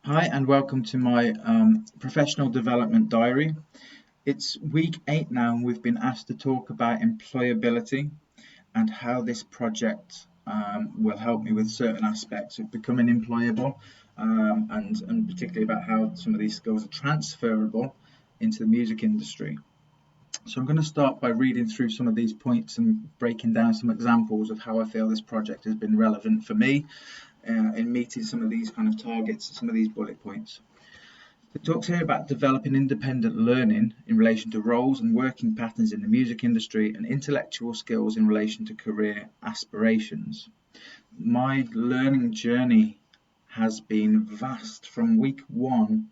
Hi, and welcome to my professional development diary. It's week 8 now, and we've been asked to talk about employability and how this project will help me with certain aspects of becoming employable, and particularly about how some of these skills are transferable into the music industry. So I'm going to start by reading through some of these points and breaking down some examples of how I feel this project has been relevant for me in meeting some of these kind of targets, some of these bullet points. It talks here about developing independent learning in relation to roles and working patterns in the music industry and intellectual skills in relation to career aspirations. My learning journey has been vast from week 1,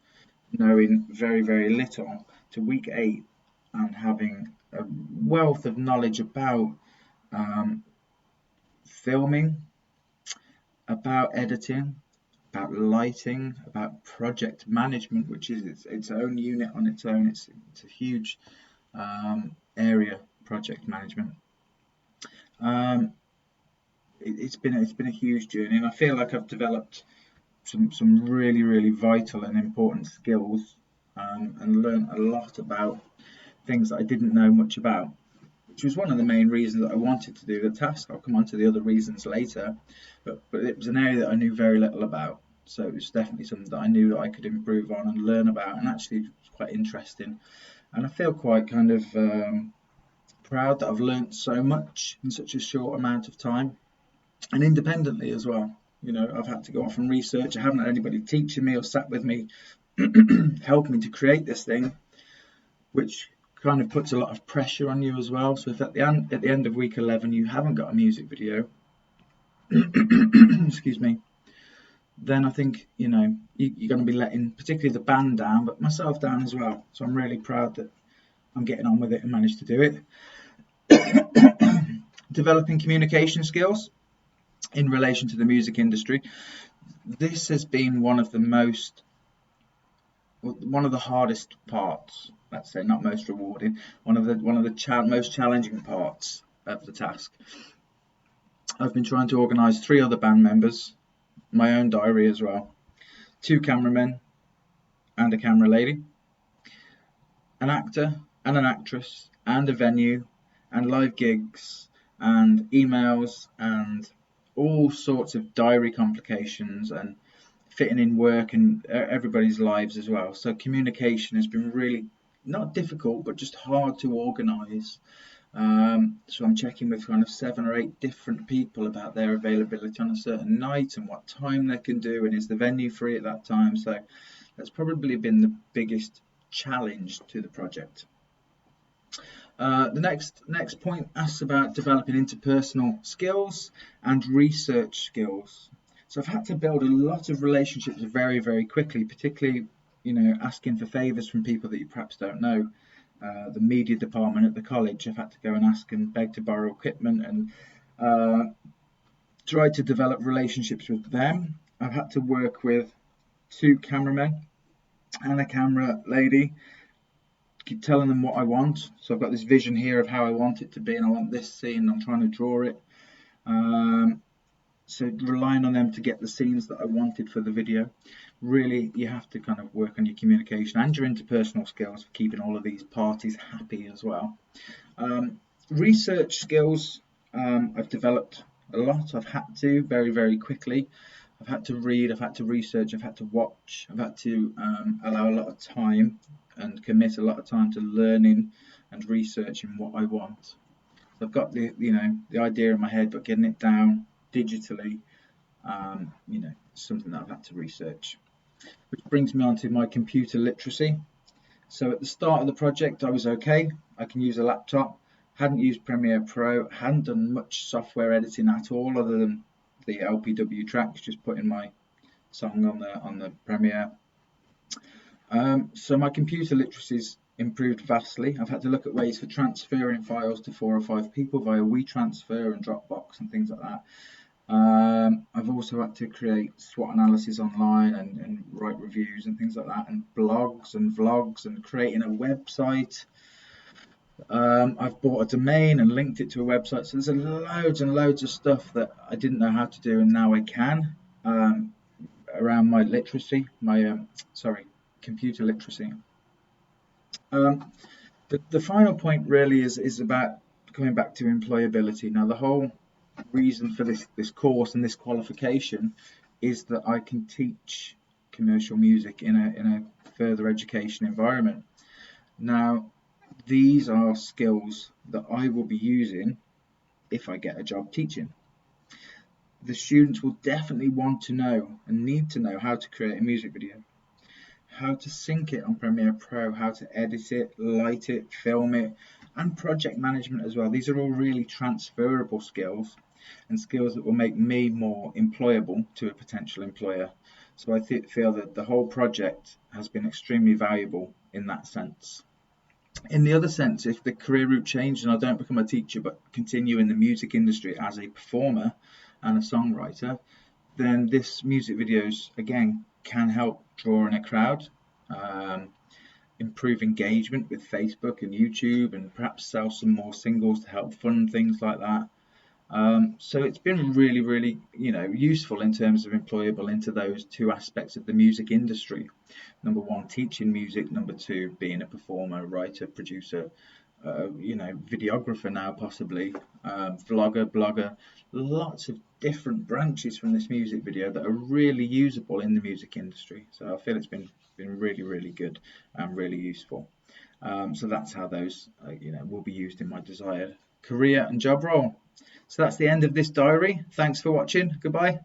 knowing very, very little, to week 8 and having a wealth of knowledge about um, filming, about editing, about lighting, about project management, which is its own unit on its own. It's a huge area, project management. Um, it's been a huge journey, and I feel like I've developed some really vital and important skills, and learned a lot about things that I didn't know much about, which was one of the main reasons that I wanted to do the task. I'll come on to the other reasons later, but it was an area that I knew very little about. So it was definitely something that I knew that I could improve on and learn about, and actually it was quite interesting. And I feel quite kind of proud that I've learned so much in such a short amount of time, and independently as well. You know, I've had to go off and research. I haven't had anybody teaching me or sat with me, helping me to create this thing, which kind of puts a lot of pressure on you as well. So if at the end of week 11 you haven't got a music video, excuse me, then I think you're going to be letting particularly the band down, but myself down as well. So I'm really proud that I'm getting on with it and managed to do it. Developing communication skills in relation to the music industry. This has been one of the hardest parts. Let's say not most rewarding. One of the most challenging parts of the task. I've been trying to organise 3 other band members, my own diary as well, 2 cameramen and a camera lady, an actor and an actress, and a venue, and live gigs, and emails, and all sorts of diary complications, and fitting in work and everybody's lives as well. So communication has been really not difficult, but just hard to organise. So I'm checking with kind of 7 or 8 different people about their availability on a certain night and what time they can do, and is the venue free at that time. So that's probably been the biggest challenge to the project. The next point asks about developing interpersonal skills and research skills. So I've had to build a lot of relationships very quickly, particularly asking for favours from people that you perhaps don't know. The media department at the college, I've had to go and ask and beg to borrow equipment and try to develop relationships with them. I've had to work with 2 cameramen and a camera lady, keep telling them what I want. So I've got this vision here of how I want it to be, and I want this scene, and I'm trying to draw it. So relying on them to get the scenes that I wanted for the video. Really, you have to kind of work on your communication and your interpersonal skills for keeping all of these parties happy as well. Research skills, I've developed a lot. I've had to very quickly. I've had to read, I've had to research, I've had to watch, I've had to allow a lot of time and commit a lot of time to learning and researching what I want. I've got the idea in my head, but getting it down digitally, something that I've had to research. Which brings me on to my computer literacy. So at the start of the project, I was okay. I can use a laptop. Hadn't used Premiere Pro. Hadn't done much software editing at all, other than the LPW tracks, just putting my song on the Premiere. So my computer literacy's improved vastly. I've had to look at ways for transferring files to 4 or 5 people via WeTransfer and Dropbox and things like that. I've also had to create SWOT analysis online and write reviews and things like that, and blogs and vlogs, and creating a website. I've bought a domain and linked it to a website. So there's loads and loads of stuff that I didn't know how to do, and now I can. around my literacy, computer literacy. Um, the final point really is about coming back to employability. Now, the whole reason for this course and this qualification is that I can teach commercial music in a further education environment. Now, these are skills that I will be using if I get a job teaching. The students will definitely want to know and need to know how to create a music video, how to sync it on Premiere Pro, how to edit it, light it, film it, and project management as well. These are all really transferable skills and skills that will make me more employable to a potential employer. So I feel that the whole project has been extremely valuable in that sense. In the other sense, if the career route changed and I don't become a teacher but continue in the music industry as a performer and a songwriter, then this music videos again can help draw in a crowd, improve engagement with Facebook and YouTube, and perhaps sell some more singles to help fund things like that. So it's been really, really, useful in terms of employable into those two aspects of the music industry. Number one, teaching music. Number two, being a performer, writer, producer, videographer now possibly, vlogger, blogger. Lots of different branches from this music video that are really usable in the music industry. So I feel it's been really, really good and really useful. So that's how those, will be used in my desired career and job role. So that's the end of this diary. Thanks for watching. Goodbye.